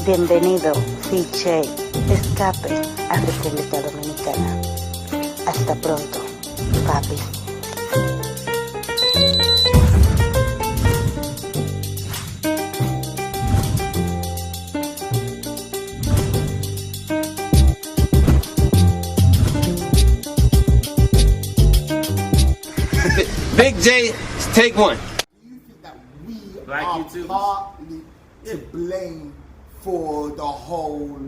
Bienvenido, BIGJAY, escape a República Dominicana. Hasta pronto, papi. Big J, take one. Do you think that we Black are YouTubers? partly to blame for the whole?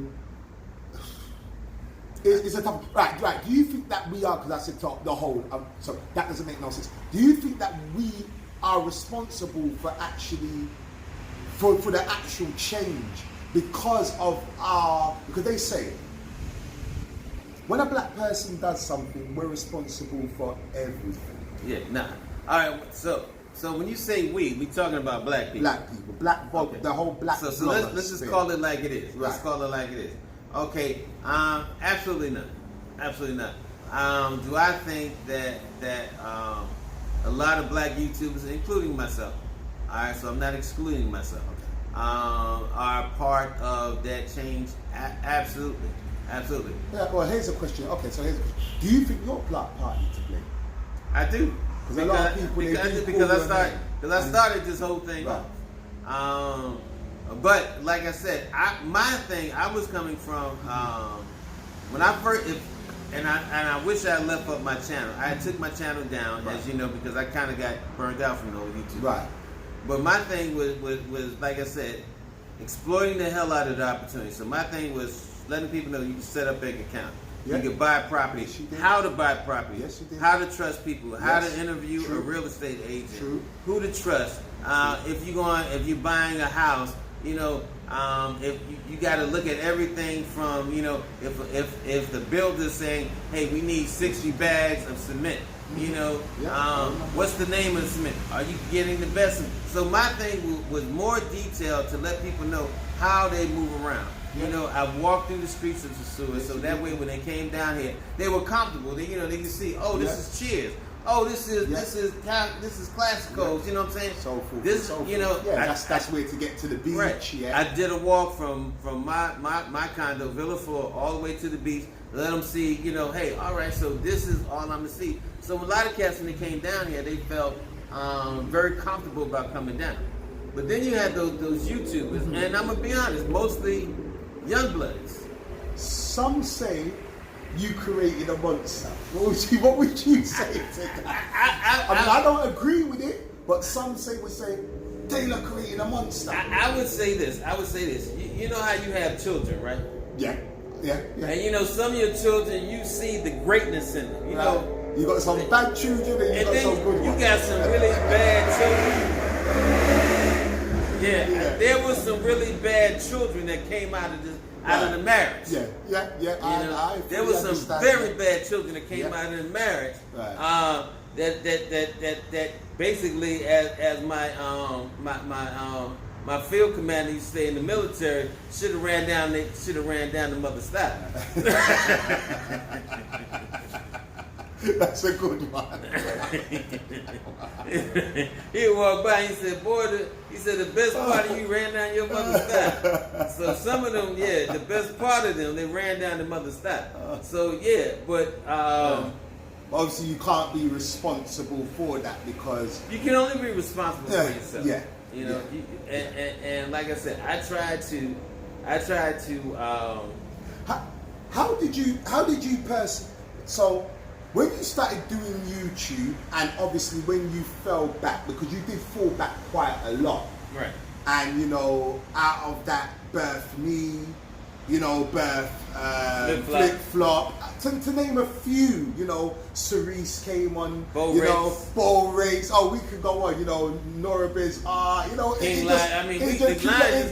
It's a tough, right. Do you think that we are, because I said the whole, so that doesn't make no sense. Do you think that we are responsible for actually, for the actual change because they say, when a black person does something, we're responsible for everything. Yeah, nah. All right, so when you say we talking about black people. Black people, Okay. the whole black. So let's just call it like it is. Let's call it like it is. Okay. Absolutely not. Absolutely not. Do I think that a lot of black YouTubers, including myself, all right, so I'm not excluding myself, are part of that change? Absolutely. Absolutely. Yeah, well, here's a question. Okay, so here's a question. Do you think you're partly to blame? I do. Because a lot of people, because I started this whole thing off. But like I said, I was coming from when I first, and I wish I left up my channel. I took my channel down, as you know, because I kind of got burned out from the old YouTube. Right. But my thing was like I said, exploiting the hell out of the opportunity. So my thing was letting people know you can set up bank account. Yep. You can buy property. Yes, how to buy property. Yes, you did. How to trust people. How Yes. to interview True. a real estate agent. True. Who to trust. If you're buying a house, if you got to look at everything from, if the builder's saying, hey, we need 60 bags of cement. What's the name of the cement? Are you getting the best? So my thing was more detailed to let people know how they move around. I walked through the streets of Sosua, so that way when they came down here, they were comfortable. They could see, oh, this is Cheers. Oh, this is Classicals. You know what I'm saying? So food. This, so that's where to get to the beach. Right. Yeah. I did a walk from my condo, Villa 4, all the way to the beach. Let them see, hey, all right, so this is all I'm gonna see. So a lot of cats when they came down here, they felt very comfortable about coming down. But then you had those YouTubers, and I'm gonna be honest, mostly young bloods. Some say you created a monster. What would you say to that? I don't agree with it, but some would say Taylor created a monster. I would say this. You know how you have children, right? Yeah. And some of your children, you see the greatness in them. You got some bad children and you got some good ones. You got some really bad children. Yeah, there was some really bad children that came out of the marriage. Yeah. There was some very bad children that came out of the marriage. Right. That basically, as my field commander used to say in the military, should have ran down the mother's thigh. That's a good one. He walked by and he said, boy, the best part of you ran down your mother's thigh. So some of them, the best part of them, they ran down the mother's thigh. So but obviously you can't be responsible for that because you can only be responsible for yourself. Yeah. And like I said, I tried to how did you personally, so when you started doing YouTube, and obviously when you fell back, because you did fall back quite a lot, right? And out of that birth me, flip flop, to name a few, Cerise came on, Bo Rakes. Oh, we could go on, Nora Biz, it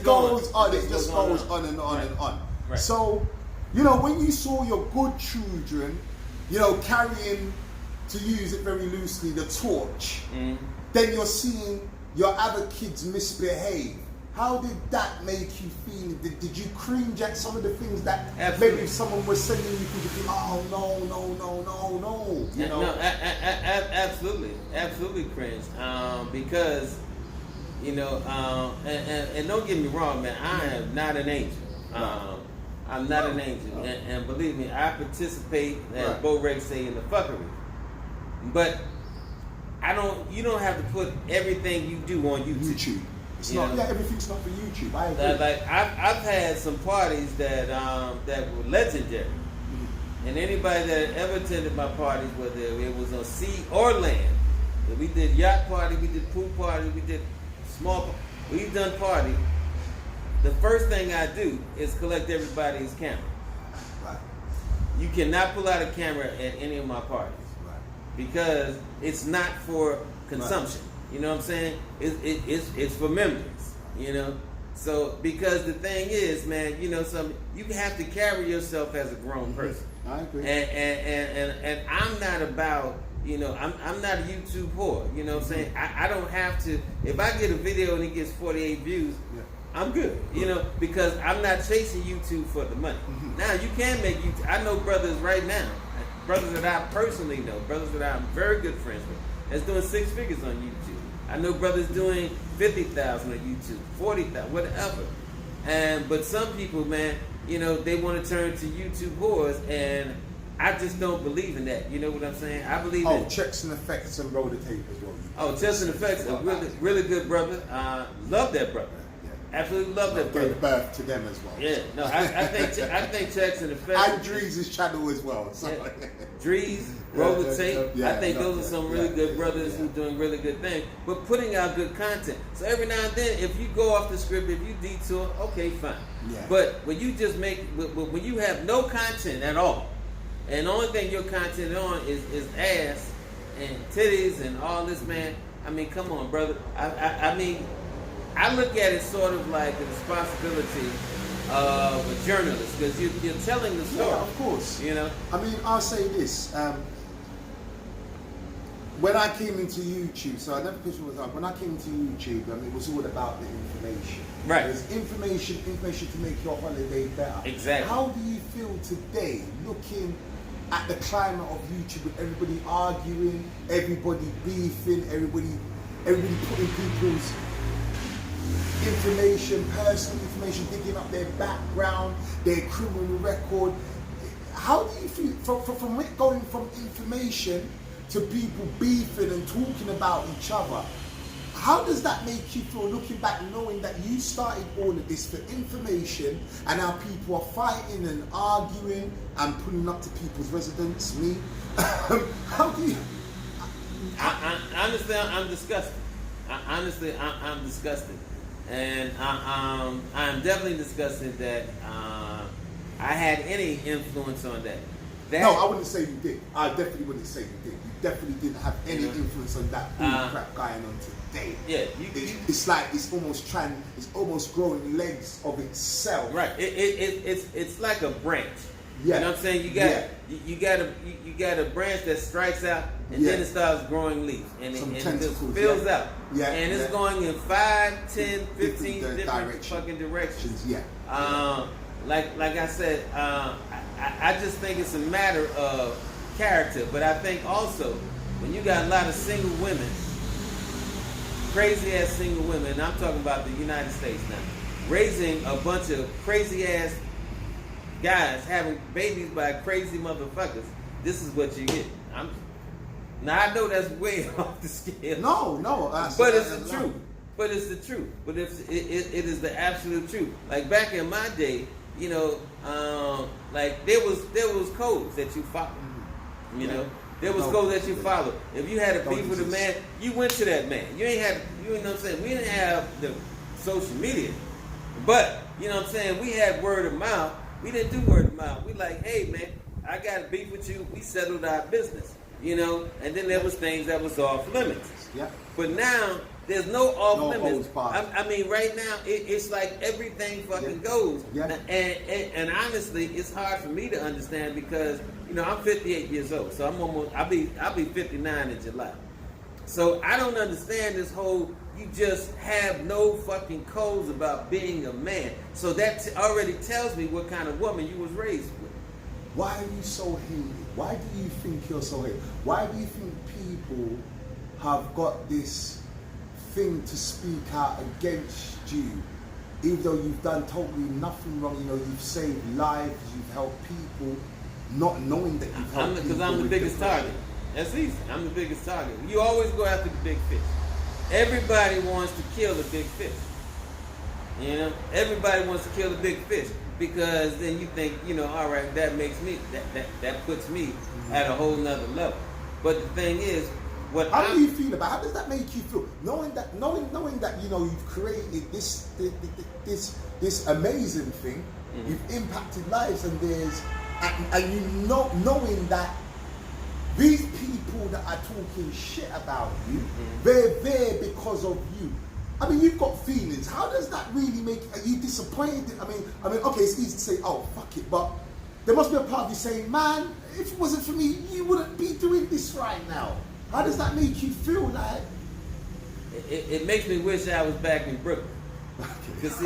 goes on. It just goes on and on and on. Right. So, when you saw your good children, carrying, to use it very loosely, the torch, then you're seeing your other kids misbehave. How did that make you feel? Did you cringe at some of the things that maybe someone was sending you, could you think, oh no. Absolutely cringe. Because You know, and don't get me wrong, man. I am not an angel. I'm not an angel, and believe me, I participate, as Bo Ray say, in the fuckery. But you don't have to put everything you do on YouTube. It's not. Yeah, everything's not for YouTube. I agree. Like I've had some parties that were legendary, and anybody that ever attended my parties, whether it was on sea or land, we did yacht party, we did pool party, we did we've done party. The first thing I do is collect everybody's camera. Right. You cannot pull out a camera at any of my parties. Because it's not for consumption. You know what I'm saying? It's for memories. You know? So, because the thing is, man, you know, you have to carry yourself as a grown person. I agree. And I'm not about, you know, I'm not a YouTube whore. You know what I'm saying? I don't have to, if I get a video and it gets 48 views, I'm good. You know, because I'm not chasing YouTube for the money. Now, you can make YouTube. I know brothers right now, brothers that I personally know, brothers that I'm very good friends with, that's doing 6 figures on YouTube. I know brothers doing 50,000 on YouTube, 40,000, whatever. But some people, man, you know, they want to turn to YouTube whores, and I just don't believe in that. You know what I'm saying? I believe in Checks and Effects and Roll the Tape as well. Checks and Effects, a really good brother. Love that brother. Absolutely love that brother. Gave birth to them as well. Yeah, no, I think Checks and Effects. And Drees' channel as well. So. Yeah. Drees, Roll the Tape. I think those are some really good brothers who are doing really good things, but putting out good content. So every now and then, if you go off the script, if you detour, okay, fine. Yeah. But when you just when you have no content at all, and the only thing your content on is ass and titties and all this, man. I mean, come on, brother. I mean, I look at it sort of like the responsibility of a journalist, because you're telling the story. Yeah, of course. You know? I mean, I'll say this. When I came into YouTube, so I never pitched all the time, when I came into YouTube, I mean, it was all about the information. Right. There's information to make your holiday better. Exactly. How do you feel today, looking at the climate of YouTube, with everybody arguing, everybody beefing, everybody putting people's information, personal information, digging up their background, their criminal record? How do you feel from it going from information to people beefing and talking about each other? How does that make you feel, looking back, knowing that you started all of this for information, and now people are fighting and arguing and pulling up to people's residence? Me, how do you? Honestly, I'm disgusted. I'm disgusted, and I'm definitely disgusted that I had any influence on that. No, I wouldn't say you did. I definitely wouldn't say you did. You definitely didn't have any influence on that crap going on today. Yeah, it's like it's almost growing legs of itself. Right. It's like a branch. Yeah. You know what I'm saying? You got a branch that strikes out, and then it starts growing leaves, and it just fills out. Yeah. And it's going in 5, 10, 15 different fucking directions. Yeah. Like I said, I just think it's a matter of character. But I think also, when you got a lot of single women, crazy ass single women, and I'm talking about the United States now, raising a bunch of crazy ass guys having babies by crazy motherfuckers, this is what you get. Now I know that's way off the scale. No, but it's the truth. But it's the truth. But it is the absolute truth. Like back in my day, you know, like there was codes that you followed. You know, there was codes that you followed. If you had a beef with a man, you went to that man. You know what I'm saying? We didn't have the social media, but you know what I'm saying? We had word of mouth. We didn't do word of mouth. We like, hey man, I got a beef with you. We settled our business. You know, and then there was things that was off limits. Yeah. But now there's no off limits. I mean, right now it's like everything fucking goes. Yeah. And honestly, it's hard for me to understand because you know I'm 58 years old, so I'll be 59 in July. So I don't understand this whole. You just have no fucking codes about being a man. So that already tells me what kind of woman you was raised with. Why are you so hated? Why do you think you're so hated? Why do you think people have got this thing to speak out against you, even though you've done totally nothing wrong. You know, you've saved lives, you've helped people, not knowing that you've helped people. Because I'm the biggest target. That's easy. I'm the biggest target. You always go after the big fish. Everybody wants to kill the big fish. You know, everybody wants to kill the big fish because then you think, you know, all right, that makes me, that puts me at a whole nother level. But the thing is, how do you feel about? How does that make you feel? Knowing that you know you've created this amazing thing, you've impacted lives, and and you know, knowing that these people that are talking shit about you, they're there because of you. I mean, you've got feelings. How does that really make? Are you disappointed? I mean, okay, it's easy to say, oh, fuck it, but there must be a part of you saying, man, if it wasn't for me, you wouldn't be doing this right now. How does that make you feel? Like it makes me wish I was back in Brooklyn. Okay. See,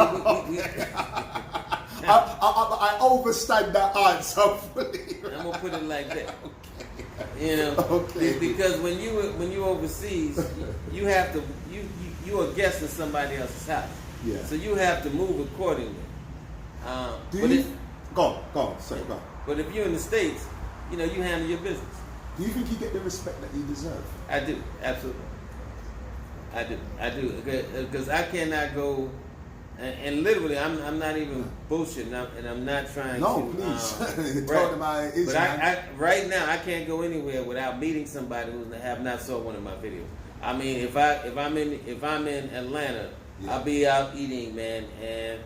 I overstand that answer. I'm gonna put it like that. You know, because when you overseas, you have to you are a guest in somebody else's house. Yeah. So you have to move accordingly. Go on. Sorry, go on. But if you're in the States, you know, you handle your business. Do you think you get the respect that you deserve? I do, absolutely. I do, because I cannot go, and literally, I'm not even bullshitting, and I'm not trying to. No, please. Right. But I right now, I can't go anywhere without meeting somebody who have not saw one of my videos. I mean, if I'm in Atlanta, I'll be out eating, man, and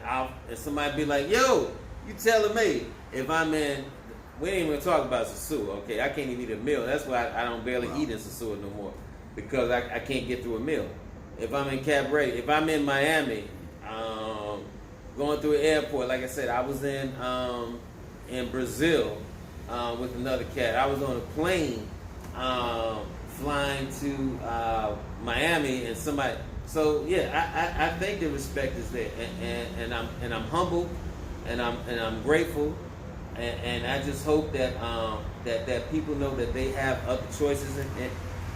somebody be like, "Yo, you telling me?" If I'm in, we ain't even talk about sosua, okay? I can't even eat a meal. That's why I don't barely eat in sosua no more, because I can't get through a meal. If I'm in Cabaret, if I'm in Miami, going through an airport, like I said, I was in Brazil with another cat. I was on a plane flying to Miami, and somebody. So yeah, I think the respect is there, and I'm humbled, and I'm grateful. And I just hope that that people know that they have other choices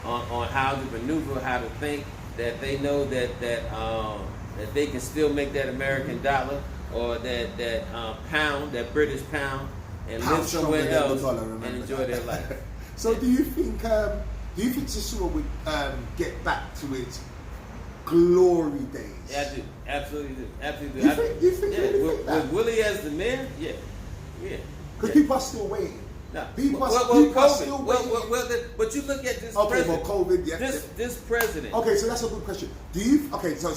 on how to maneuver, how to think. That they know that they can still make that American dollar or that pound, that British pound, and live somewhere else and enjoy their life. So do you think sosua would get back to its glory days? Yeah, I do. Absolutely do. Absolutely do. You think with Willie as the mayor? Yeah. Because people are still waiting. No. People are still waiting. But you look at this. Okay, president. well, COVID. Yeah. This president. Okay, so that's a good question. So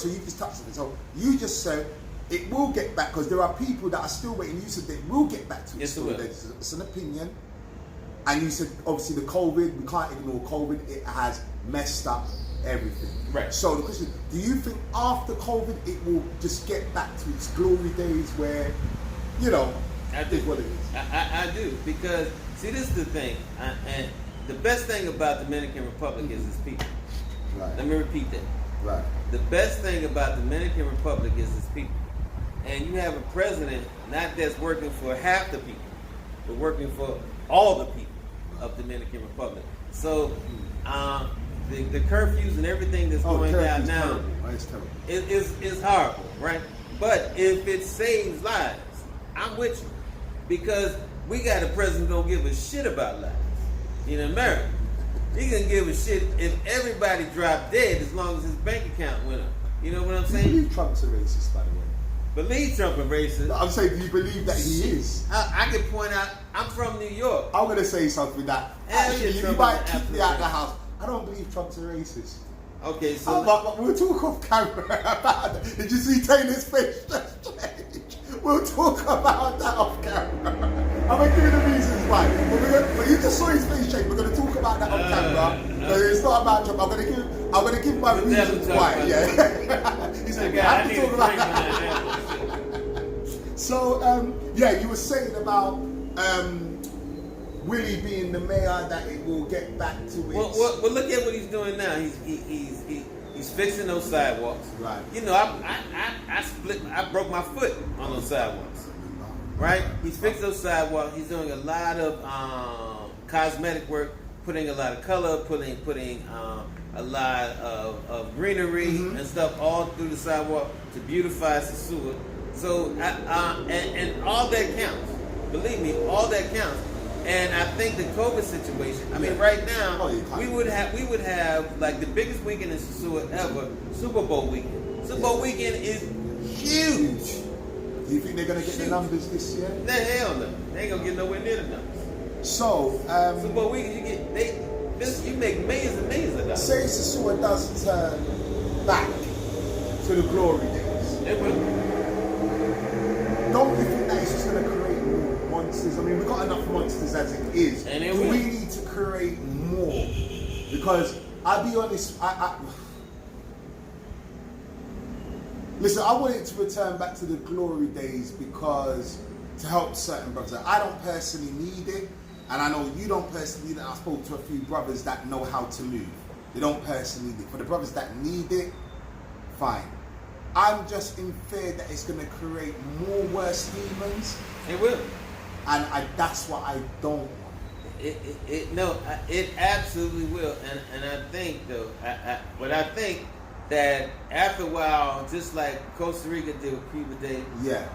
you just touched on it. So you just said it will get back because there are people that are still waiting. You said they will get back to it. Yes, it will. It's an opinion. And you said obviously the COVID, we can't ignore COVID. It has messed up everything. Right. So the question: do you think after COVID it will just get back to its glory days where, you know? I do. What it is. I do, because see, this is the thing, and the best thing about Dominican Republic is its people. Right. Let me repeat that. Right. The best thing about Dominican Republic is its people, and you have a president not that's working for half the people, but working for all the people of Dominican Republic. So the curfews and everything that's going down now is horrible, right? But if it saves lives, I'm with you. Because we got a president who don't give a shit about lives. In America, he gonna give a shit if everybody dropped dead as long as his bank account went up. You know what I'm saying? Do you believe Trump's a racist, by the way? Believe Trump a racist? No, I'm saying, do you believe that he is? I can point out, I'm from New York. I'm gonna say something that actually you might kick me out of the house. I don't believe Trump's a racist. Okay, so but we'll talk off camera about that. Did you see Taylor's face just change? We'll talk about that off camera. I'm going to give you the reasons why. But you just saw his face change. We're going to talk about that on camera. But it's not about Trump. I'm going to give my reasons why. Yeah. He said, we have to talk about that. So, you were saying about Willie being the mayor, that it will get back to its... Well, look at what he's doing now. He's fixing those sidewalks. Right. You know, I broke my foot on those sidewalks. Right? He's fixed those sidewalks. He's doing a lot of cosmetic work, putting a lot of color, putting a lot of greenery and stuff all through the sidewalk to beautify sosua. So and all that counts. Believe me, all that counts. And I think the COVID situation. I mean, right now we would have like the biggest weekend in Sosua ever, Super Bowl weekend. Super Bowl weekend is huge. Do you think they're gonna get the numbers this year? The hell no, they ain't gonna get nowhere near the numbers. So Super Bowl weekend, you make millions and millions of dollars. Say Sosua does turn back to the glory days. It will. Don't you think that it's just gonna create more monsters? I mean, we've got enough monsters as it is. And it Do will. we need to create more? Because I'll be honest, listen, I want it to return back to the glory days because to help certain brothers. I don't personally need it, and I know you don't personally need it. I spoke to a few brothers that know how to move. They don't personally need it. For the brothers that need it, fine. I'm just in fear that it's going to create more worse demons. It will. And that's what I don't want. It absolutely will. And I think though, I think that after a while, just like Costa Rica did with Cuba Day,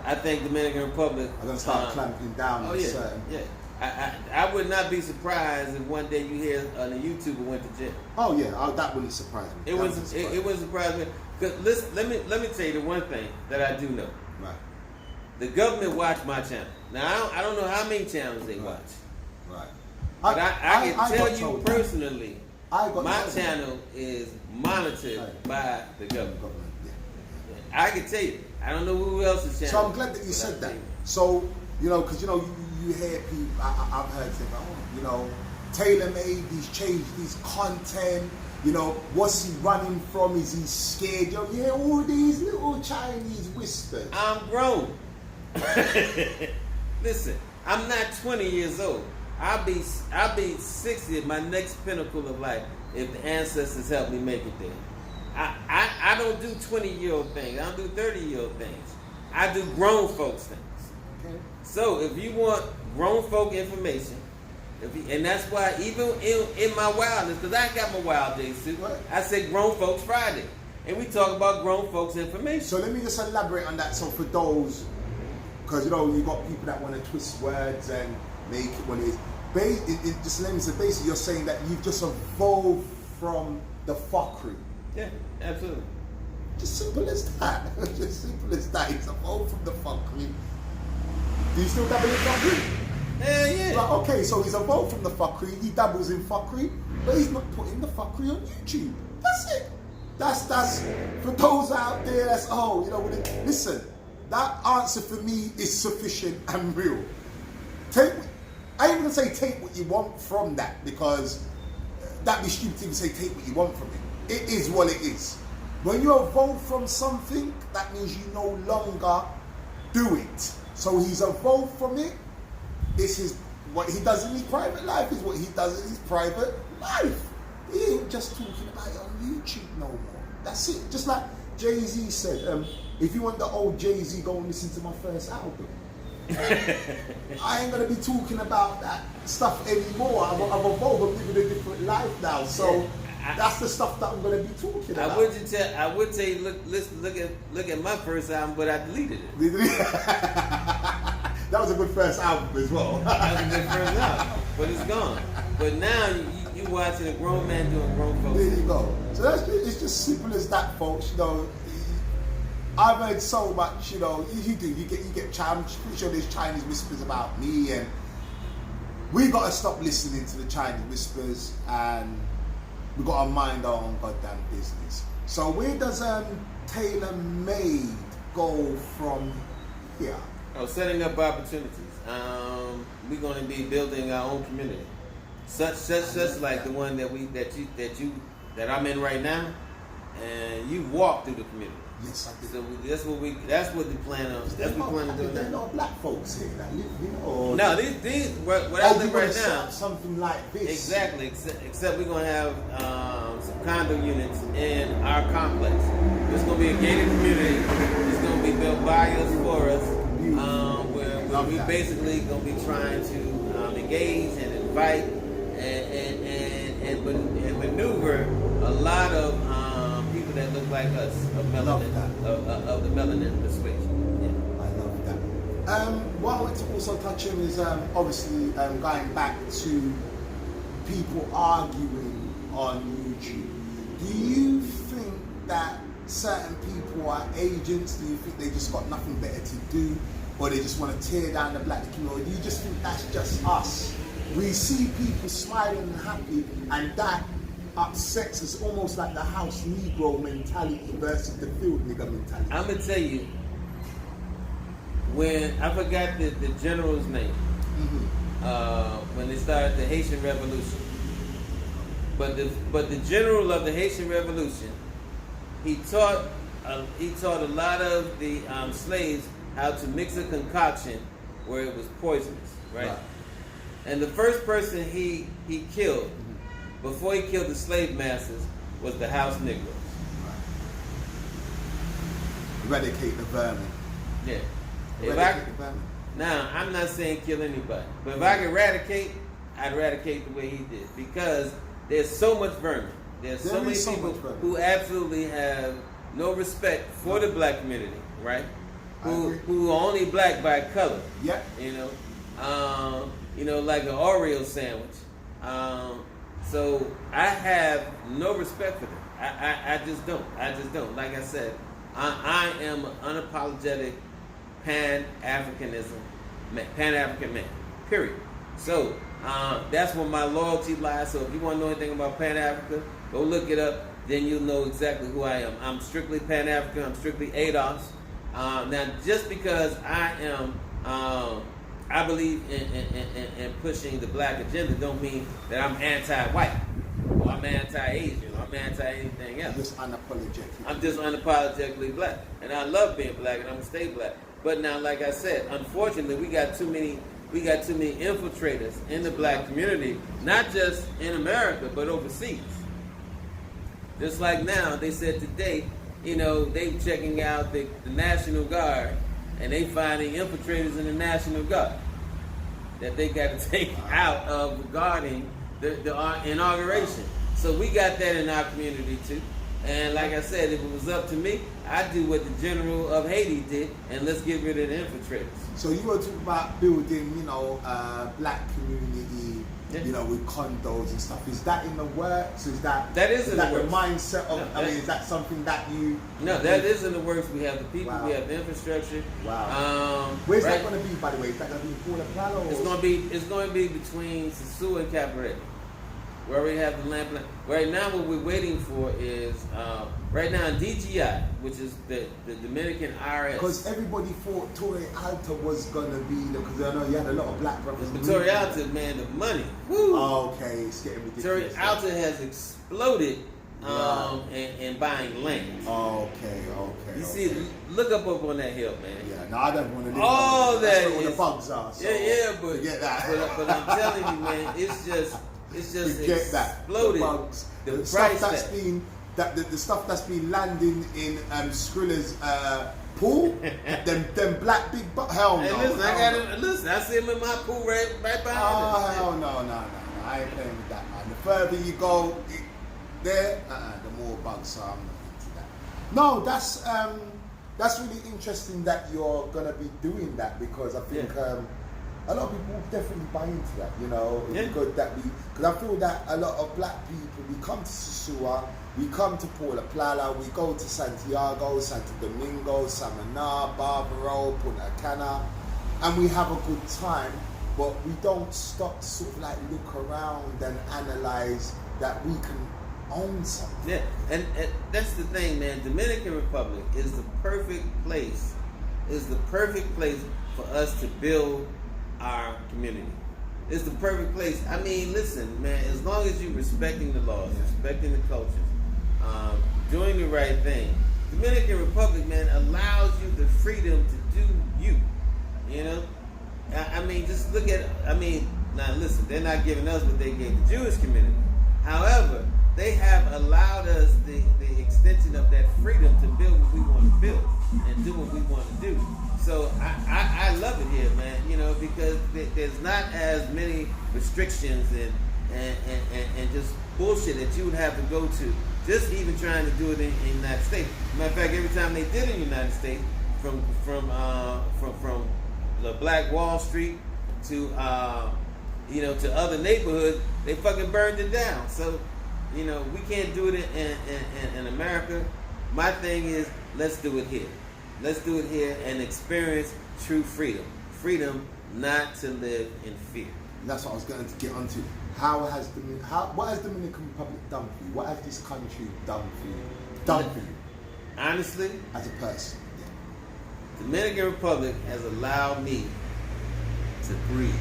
I think Dominican Republic are going to start clamping down on certain. Yeah. I would not be surprised if one day you hear a YouTuber went to jail. Oh yeah, that wouldn't surprise me. It wouldn't surprise me. Cause let me tell you the one thing that I do know. Right. The government watch my channel. Now I don't know how many channels they watch. Right. But I can tell you personally, my told channel is monitored by the government. I can tell you. I don't know who else's channel. So I'm glad that you said that. So because you hear people. I've heard say, tailor-made. He's changed his content. What's he running from? Is he scared? You hear all these little Chinese whispers. I'm grown. Listen, I'm not 20 years old. I'll be 60 at my next pinnacle of life if the ancestors help me make it there. I don't do 20-year-old things. I don't do 30-year-old things. I do grown folks things. Okay. So if you want grown folk information, and that's why even in my wildness, because I got my wild days too, I say Grown Folks Friday. And we talk about grown folks information. So let me just elaborate on that. So for those, because you got people that want to twist words and make it what it is. Just let me say, basically you're saying that you've just evolved from the fuckery. Yeah, absolutely. Just simple as that. Just simple as that. It's evolved from the fuckery. Do you still dabble in fuckery? Hell yeah. Like, okay, so he's evolved from the fuckery. He dabbles in fuckery, but he's not putting the fuckery on YouTube. That's it. That's for those out there. Listen. That answer for me is sufficient and real. I ain't gonna say take what you want from that, because that'd be stupid to say take what you want from it. It is what it is. When you evolve from something, that means you no longer do it. So he's evolved from it. What he does in his private life is what he does in his private life. He ain't just talking about it on YouTube no more. That's it. Just like Jay-Z said, if you want the old Jay-Z, go and listen to my first album. I ain't gonna be talking about that stuff anymore. I've evolved. I'm living a different life now. So that's the stuff that I'm gonna be talking about. I would tell you, look at my first album, but I deleted it. That was a good first album as well. That was a good first album, but it's gone. But now you watching a grown man doing grown folks. There you go. So it's just simple as that, folks. I've heard so much. You get Chinese. Pretty sure there's Chinese whispers about me, and we got to stop listening to the Chinese whispers, and we got to mind our own goddamn business. So where does tailor-made go from here? Oh, setting up opportunities. We're going to be building our own community, such like the one that I'm in right now, and you walk through the community. Yes, I did. So that's what the plan is. That's what we plan to do. There are no black folks here that live, No, these what I live right now. Something like this. Exactly. Except we're gonna have some condo units in our complex. It's gonna be a gated community. It's gonna be built by us for us. Where we basically gonna be trying to engage and invite and and maneuver a lot of people that look like us of melanin, of the melanin persuasion. Yeah. I love that. What I want to also touch on is obviously going back to people arguing on YouTube. Do you think that certain people are agents? Do you think they just got nothing better to do, or they just want to tear down the black community? Or do you just think that's just us? We see people smiling and happy, and that upsets us, almost like the house Negro mentality versus the field nigga mentality. I'm gonna tell you, when I forgot the general's name, when they started the Haitian Revolution, but the general of the Haitian Revolution, he taught a lot of the slaves how to mix a concoction where it was poisonous, right? And the first person he killed, before he killed the slave masters, was the house Negroes. Eradicate the vermin. Yeah. Eradicate the vermin. Now, I'm not saying kill anybody, but if I could eradicate, I'd eradicate the way he did, because there's so much vermin. There's so many people who absolutely have no respect for the black community, right? Who are only black by color. Yeah. You know, like an Oreo sandwich. So I have no respect for them. I just don't. Like I said, I am an unapologetic Pan-African man. Period. So that's where my loyalty lies. So if you want to know anything about Pan-Africa, go look it up. Then you'll know exactly who I am. I'm strictly Pan-African. I'm strictly ADOS. Now, just because I believe in pushing the black agenda, don't mean that I'm anti-white, or I'm anti-Asian, or I'm anti-anything else. Just unapologetic. I'm just unapologetically black, and I love being black, and I'm gonna stay black. But now, like I said, unfortunately, we got too many infiltrators in the black community, not just in America, but overseas. Just like now, they said today, you know, they checking out the National Guard, and they finding infiltrators in the National Guard that they got to take out of regarding the inauguration. So we got that in our community too. And like I said, if it was up to me, I'd do what the general of Haiti did, and let's get rid of the infiltrators. So you were talking about building, black community, with condos and stuff. Is that in the works? Is that is in the works? The mindset of? Is that something that you? No, that is in the works. We have the people. Wow. We have the infrastructure. Wow. Where's that going to be, by the way? Is that going to be Paula Plano? It's going to be between Sosua and Cabaret. We already have the land plan. Right now, what we're waiting for is right now in DGI, which is the Dominican IRS. Because everybody thought Torre Alta was gonna be, because I know you had a lot of black brothers. But Torre Alta, man, the money. Woo. Okay, it's getting ridiculous. Torre Alta has exploded in buying land. Okay. You see, look up on that hill, man. Yeah, no, I don't want to live all on that. That's where the bugs are. So but forget that. But I'm telling you, man, it's just exploded. The stuff that's been the stuff that's been landing in Skrilla's pool, them black big hell no. Hey, listen, I see him in my pool right behind us. Oh hell no. I ain't playing with that, man. The further you go there, the more bugs. So I'm not into that. No, that's really interesting that you're gonna be doing that, because I think a lot of people definitely buy into that, because I feel that a lot of black people, we come to Sosua, we come to Paula Plala, we go to Santiago, Santo Domingo, Samaná, Barbaro, Punta Cana, and we have a good time, but we don't stop to sort of like look around and analyze that we can own something. Yeah, and that's the thing, man. Dominican Republic is the perfect place. For us to build our community. It's the perfect place. I mean, listen, man, as long as you're respecting the laws, respecting the cultures, doing the right thing, Dominican Republic, man, allows you the freedom to do you. I mean, just look at, now listen, they're not giving us what they gave the Jewish community. However, they have allowed us the extension of that freedom to build what we want to build and do what we want to do. So I love it here, man, because there's not as many restrictions and just bullshit that you would have to go to, just even trying to do it in the United States. Matter of fact, every time they did it in the United States, from the Black Wall Street to to other neighborhoods, they fucking burned it down. So, we can't do it in America. My thing is, let's do it here. Let's do it here and experience true freedom. Freedom not to live in fear. And that's what I was going to get onto. What has Dominican Republic done for you? What has this country done for you? Honestly, as a person, Dominican Republic has allowed me to breathe.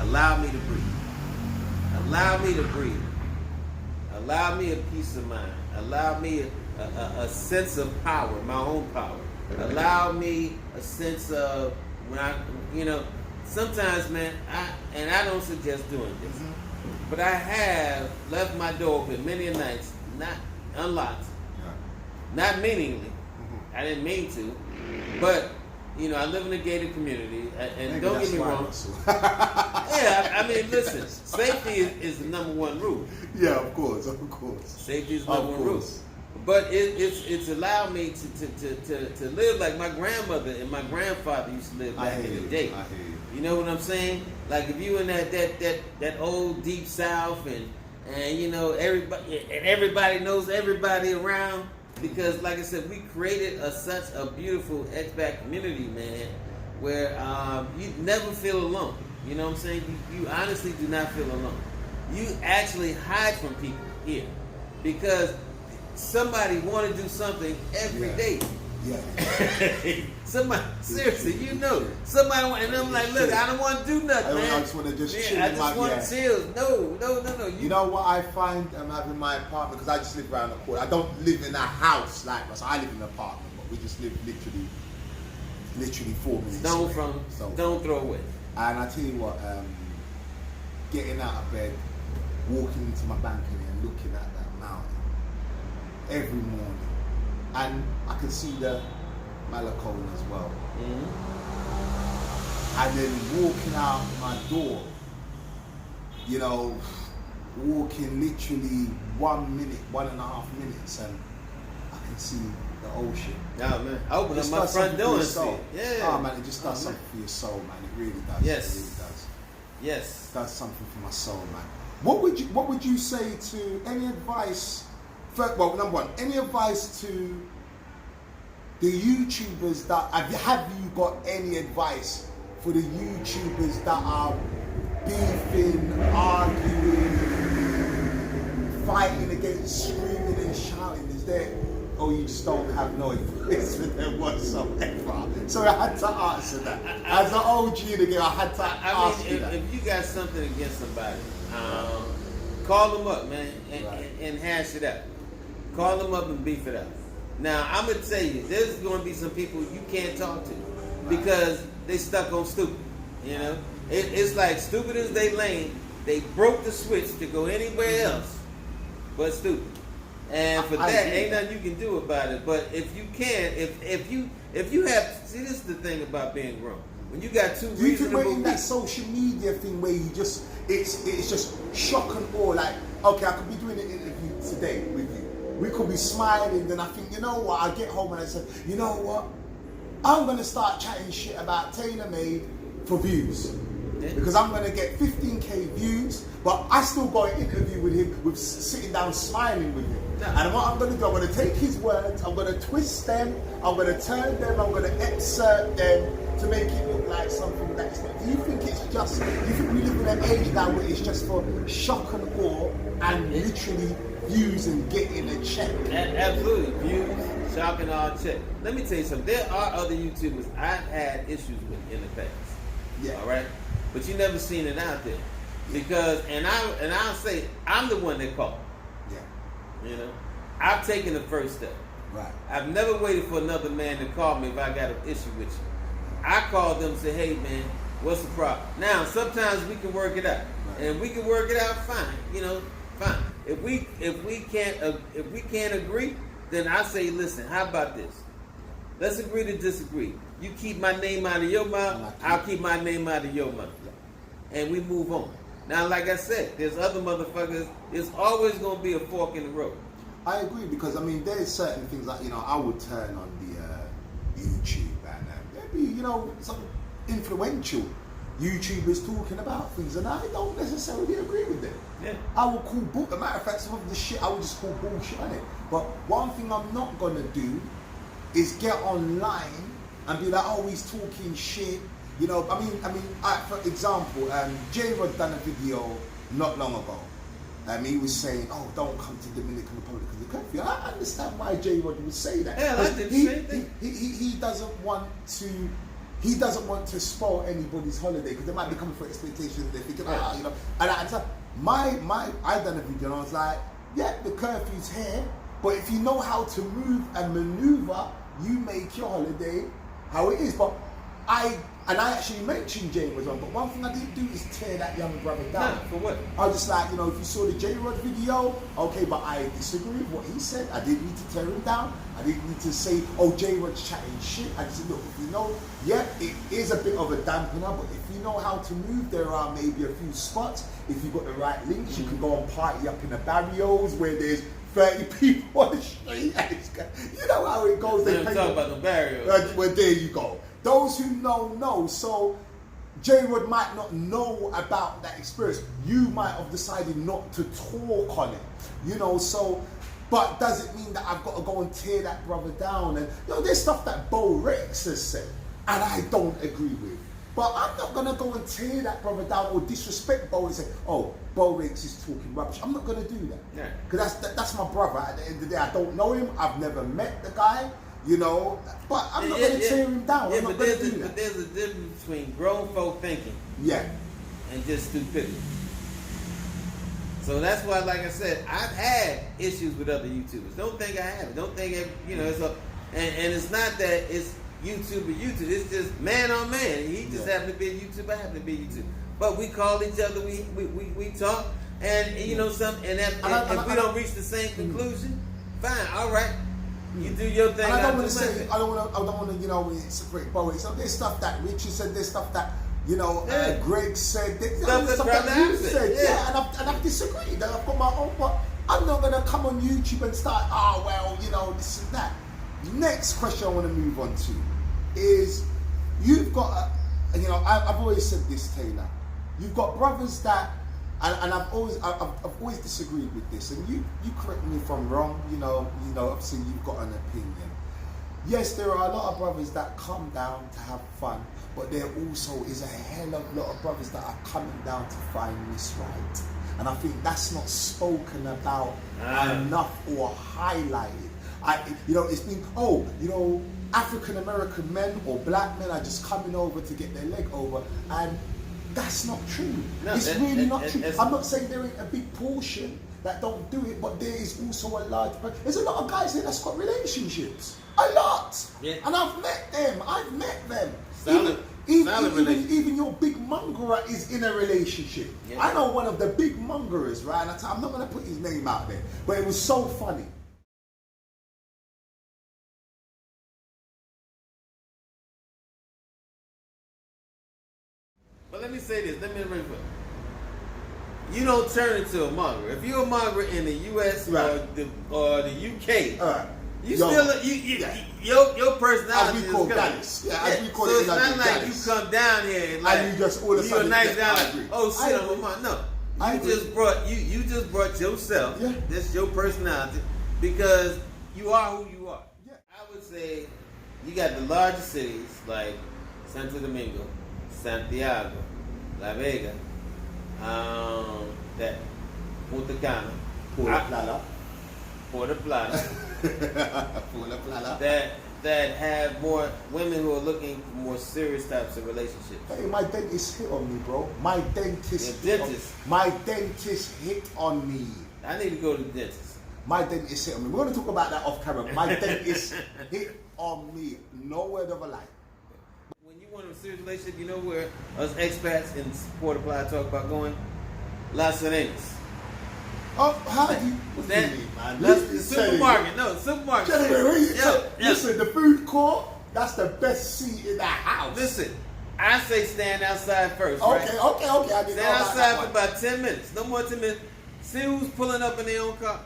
Allow me to breathe. Allow me to breathe. Allow me a peace of mind. Allow me a sense of power, my own power. Allow me a sense of when sometimes, man, I don't suggest doing this, but I have left my door open many nights, not unlocked, not meaningly. I didn't mean to, but I live in a gated community, and maybe don't get me wrong. Yeah, I mean, listen, safety is the number one rule. Yeah, of course. Safety is the number one rule. But it's allowed me to live like my grandmother and my grandfather used to live back in the day. I hear you. You know what I'm saying? Like if you in that old deep South and everybody knows everybody around, because like I said, we created such a beautiful expat community, man, where you never feel alone. You know what I'm saying? You honestly do not feel alone. You actually hide from people here because somebody want to do something every day. Yeah. Somebody, seriously, somebody want, and I'm like, look, I don't want to do nothing, man. I just want to chill. I just want to chill. No. You know what I find having my apartment, because I just live around the corner. I don't live in a house like us. I live in an apartment, but we just live literally 4 minutes away. Don't throw away. And I tell you what, getting out of bed, walking into my balcony and looking at that mountain every morning, and I can see the Malacone as well. And then walking out my door, walking literally 1 minute, 1.5 minutes, and I can see the ocean. Oh man, I open up my front door and see it. Yeah. Oh man, it just does something for your soul, man. It really does. Yes. It really does. Yes. It does something for my soul, man. What would you say to any advice? Well, number one, any advice to the YouTubers that have you got any advice for the YouTubers that are beefing, arguing, fighting against, screaming and shouting? Is there, or you just don't have no advice for them whatsoever? So I had to answer that. As an OG in the game, I had to ask you that. If you got something against somebody, call them up, man, and hash it out. Call them up and beef it out. Now, I'm going to tell you, there's going to be some people you can't talk to because they stuck on stupid, It's like stupid as they lame, they broke the switch to go anywhere else but stupid. And for that, ain't nothing you can do about it. But if you can, if you have, see, this is the thing about being grown. When you got two reasonable people. Do you think we're in that social media thing where you just, it's just shock and awe, like, okay, I could be doing an interview today with you. We could be smiling, then I think, you know what, I get home and I say, you know what, I'm going to start chatting shit about TaylorMade for views. Because I'm going to get 15k views, but I still got an interview with him, with sitting down smiling with him. And what I'm going to do, I'm going to take his words, I'm going to twist them, I'm going to turn them, I'm going to excerpt them to make it look like something that's not. Do you think it's just, do you think we live in an age now where it's just for shock and awe and literally views and getting a check? Absolutely, views, shock and awe, check. Let me tell you something, there are other YouTubers I've had issues with in the past. Yeah. All right? But you never seen it out there. Because, and I'll say, I'm the one that called. Yeah. I've taken the first step. Right. I've never waited for another man to call me if I got an issue with you. I called them and said, hey man, what's the problem? Now, sometimes we can work it out. Right. And if we can work it out, fine. Fine. If we can't agree, then I say, listen, how about this? Let's agree to disagree. You keep my name out of your mouth, I'll keep my name out of your mouth. And we move on. Now, like I said, there's other motherfuckers. There's always gonna be a fork in the road. I agree, because I mean, there's certain things that, you know, I would turn on the YouTube and there'd be, you know, some influential YouTubers talking about things, and I don't necessarily agree with them. Yeah. I will call bull. As a matter of fact, some of the shit I would just call bullshit on it. But one thing I'm not gonna do is get online and be like, oh, he's talking shit. You know, for example, J-Rod done a video not long ago. He was saying, oh, don't come to Dominican Republic because of the curfew. I understand why J-Rod would say that. Yeah, I did the same thing. He doesn't want to spoil anybody's holiday because they might be coming for expectations. They're thinking, you know. And I done a video and I was like, yeah, the curfew's here, but if you know how to move and maneuver, you make your holiday how it is. But I actually mentioned J-Rod, but one thing I didn't do is tear that young brother down. Nah, for what? I was just like, you know, if you saw the J-Rod video, okay, but I disagree with what he said. I didn't need to tear him down. I didn't need to say, oh, J-Rod's chatting shit. I just said, look, if you know, yeah, it is a bit of a dampener, but if you know how to move, there are maybe a few spots. If you've got the right links, you can go and party up in the barrios where there's 30 people on the street. You know how it goes. They talk about the barrios. Well, there you go. Those who know. So J-Rod might not know about that experience. You might have decided not to talk on it. You know, so, but does it mean that I've got to go and tear that brother down? And, you know, there's stuff that Bo Rex has said, and I don't agree with. But I'm not going to go and tear that brother down or disrespect Bo and say, oh, Bo Rex is talking rubbish. I'm not going to do that. Yeah. Because that's my brother. At the end of the day, I don't know him. I've never met the guy. You know, but I'm not going to tear him down. Yeah, I'm not going to do that. But there's a difference between grown folk thinking, and just stupidity. So that's why, like I said, I've had issues with other YouTubers. Don't think I haven't. Don't think you know. It's and it's not that it's YouTube or YouTube. It's just man on man. He just happened to be a YouTuber. I happen to be a YouTuber. But we call each other. We talk, and you know something. And if we don't reach the same conclusion, fine. All right. You do your thing. And I don't want to say, I don't want to, you know, separate Bowie. So there's stuff that Richie said, there's stuff that, you know, Greg said, there's stuff that you said, and I've disagreed. And I've got my own, but I'm not gonna come on YouTube and start, well, you know, this and that. Next question I want to move on to is, you've got, you know, I've always said this, Taylor. You've got brothers that. And I've always disagreed with this, and you correct me if I'm wrong. You know, obviously you've got an opinion. Yes, there are a lot of brothers that come down to have fun, but there also is a hell of a lot of brothers that are coming down to find this right. And I think that's not spoken about enough or highlighted. You know, it's been, African American men or black men are just coming over to get their leg over, and that's not true. No, it's really not true. I'm not saying there ain't a big portion that don't do it, but there is also a large. There's a lot of guys here that's got relationships. A lot. Yeah. And I've met them. Even your big mongerer is in a relationship. Yeah. I know one of the big mongerers, right? And I'm not going to put his name out there, but it was so funny. But let me say this. You don't turn into a mongrel. If you're a mongrel in the U.S. or the U.K., you your personality is coming. Dallas. Yeah, as we call so it. It's not like Dallas. You come down here and you just all of a sudden. You're nice down. Oh shit, I'm a mongrel. No, you just brought yourself. Yeah. That's your personality because you are who you are. Yeah. I would say you got the largest cities like Santo Domingo, Santiago, La Vega, that Punta Cana, Puerto Plata, that have more women who are looking for more serious types of relationships. Hey, my dentist hit on me, bro. My dentist hit on me. I need to go to the dentist. My dentist hit on me. We're going to talk about that off camera. My dentist hit on me. No word of a lie. When you want a serious relationship, you know where us expats in Puerto Plata talk about going? Las Arenas. Oh, how do you? What's that? Mean, man? That's the supermarket. No, supermarket. Listen, the food court, that's the best seat in the house. Listen, I say stand outside first, Okay, right? okay. I didn't Stand know about outside that for one. about 10 minutes. No more 10 minutes. See who's pulling up in their own car.